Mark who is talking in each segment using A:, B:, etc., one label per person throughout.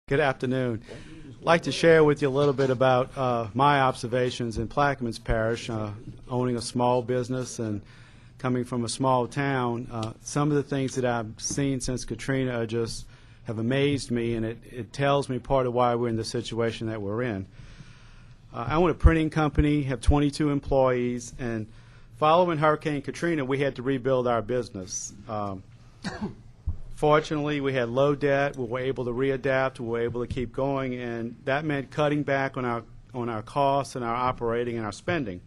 A: Good afternoon. I'd like to share with you a little bit about my observations in Plaquemines Parish, owning a small business and coming from a small town. Some of the things that I've seen since Katrina just have amazed me, and it tells me part of why we're in the situation that we're in. I own a printing company, have 22 employees, and following Hurricane Katrina, we had to rebuild our business. Fortunately, we had low debt. We were able to readapt. We were able to keep going, and that meant cutting back on our costs and our operating and our spending.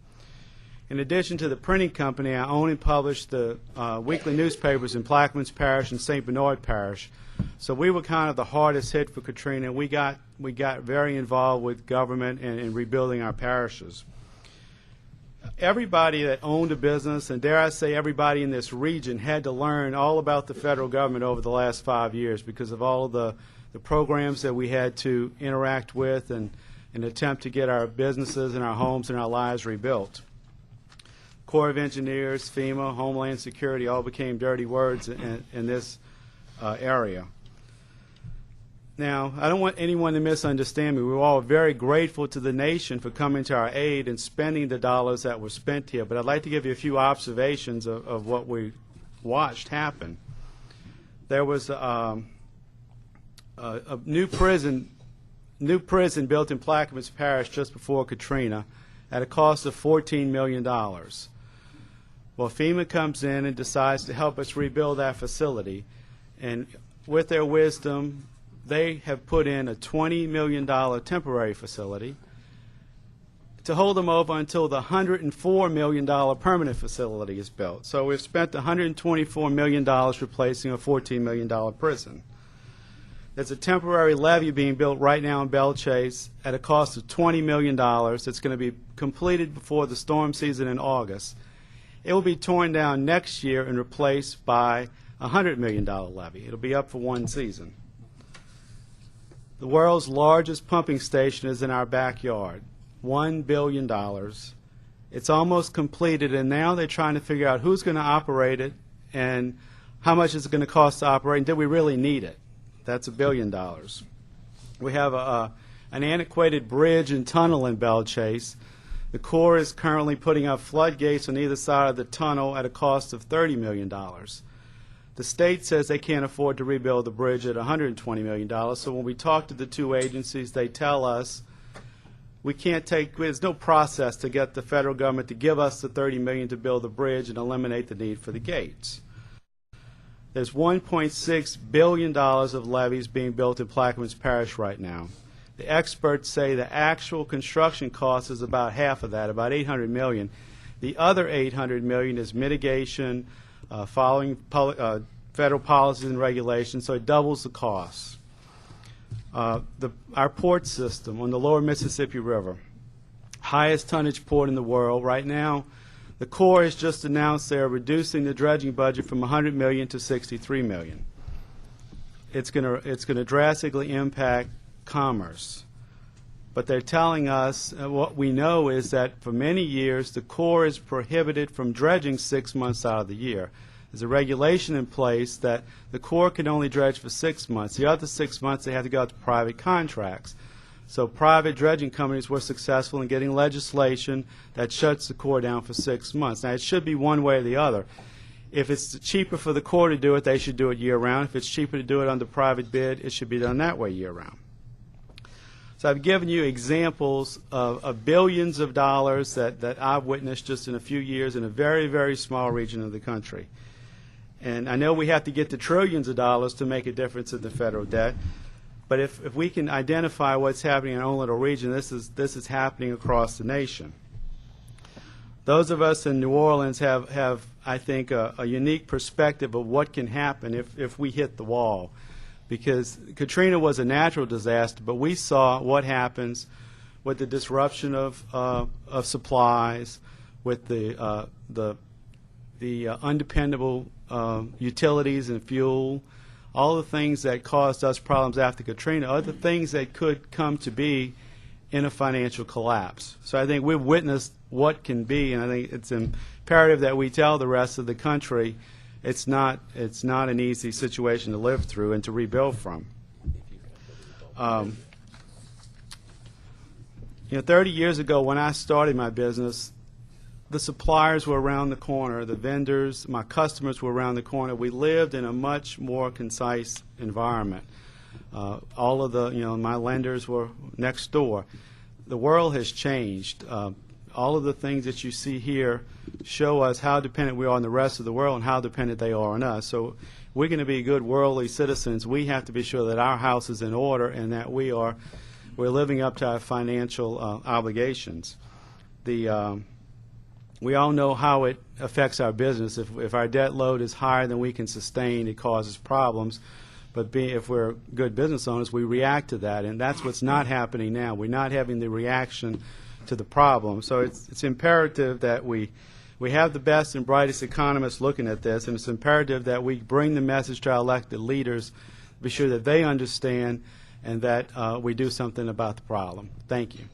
A: In addition to the printing company, I own and publish the weekly newspapers in Plaquemines Parish and St. Benoit Parish. So we were kind of the hardest hit for Katrina. We got very involved with government and in rebuilding our parishes. Everybody that owned a business, and dare I say everybody in this region, had to learn all about the federal government over the last 5 years because of all of the programs that we had to interact with and attempt to get our businesses and our homes and our lives rebuilt. Corps of Engineers, FEMA, Homeland Security all became dirty words in this area. Now, I don't want anyone to misunderstand me. We're all very grateful to the nation for coming to our aid and spending the dollars that were spent here, but I'd like to give you a few observations of what we watched happen. There was a new prison built in Plaquemines Parish just before Katrina at a cost of $14 million. Well, FEMA comes in and decides to help us rebuild that facility, and with their wisdom, they have put in a $20 million temporary facility to hold them over until the $104 million permanent facility is built. So we've spent $124 million replacing a $14 million prison. There's a temporary levee being built right now in Belle Chase at a cost of $20 million. It's going to be completed before the storm season in August. It will be torn down next year and replaced by a $100 million levee. It'll be up for one season. The world's largest pumping station is in our backyard, $1 billion. It's almost completed, and now they're trying to figure out who's going to operate it and how much is it going to cost to operate, and did we really need it? That's $1 billion. We have an antiquated bridge and tunnel in Belle Chase. The Corps is currently putting up floodgates on either side of the tunnel at a cost of $30 million. The state says they can't afford to rebuild the bridge at $120 million, so when we talk to the two agencies, they tell us there's no process to get the federal government to give us the $30 million to build the bridge and eliminate the need for the gates. There's $1.6 billion of levees being built in Plaquemines Parish right now. The experts say the actual construction cost is about half of that, about $800 million. The other $800 million is mitigation, following federal policies and regulations, so it doubles the cost. Our port system on the lower Mississippi River, highest tonnage port in the world. Right now, the Corps has just announced they are reducing the dredging budget from $100 million to $63 million. It's going to drastically impact commerce. But they're telling us what we know is that for many years the Corps is prohibited from dredging 6 months out of the year. There's a regulation in place that the Corps can only dredge for 6 months. The other 6 months they have to go out to private contracts. So private dredging companies were successful in getting legislation that shuts the Corps down for 6 months. Now it should be one way or the other. If it's cheaper for the Corps to do it, they should do it year-round. If it's cheaper to do it under private bid, it should be done that way year-round. So I've given you examples of billions of dollars that I've witnessed just in a few years in a very, very small region of the country. And I know we have to get to trillions of dollars to make a difference in the federal debt, but if we can identify what's happening in our own little region, this is happening across the nation. Those of us in New Orleans have I think, a unique perspective of what can happen if we hit the wall. Because Katrina was a natural disaster, but we saw what happens with the disruption of supplies, with the undependable utilities and fuel, all the things that caused us problems after Katrina are the things that could come to be in a financial collapse. So I think we've witnessed what can be, and I think it's imperative that we tell the rest of the country it's not an easy situation to live through and to rebuild from. 30 years ago when I started my business, the suppliers were around the corner, the vendors, my customers were around the corner. We lived in a much more concise environment. All of the, my lenders were next door. The world has changed. All of the things that you see here show us how dependent we are on the rest of the world and how dependent they are on us. So we're going to be good worldly citizens. We have to be sure that our house is in order and that we're living up to our financial obligations. We all know how it affects our business. If our debt load is higher than we can sustain, it causes problems. But if we're good business owners, we react to that, and that's what's not happening now. We're not having the reaction to the problem. So it's imperative that we have the best and brightest economists looking at this, and it's imperative that we bring the message to our elected leaders, be sure that they understand, and that we do something about the problem. Thank you.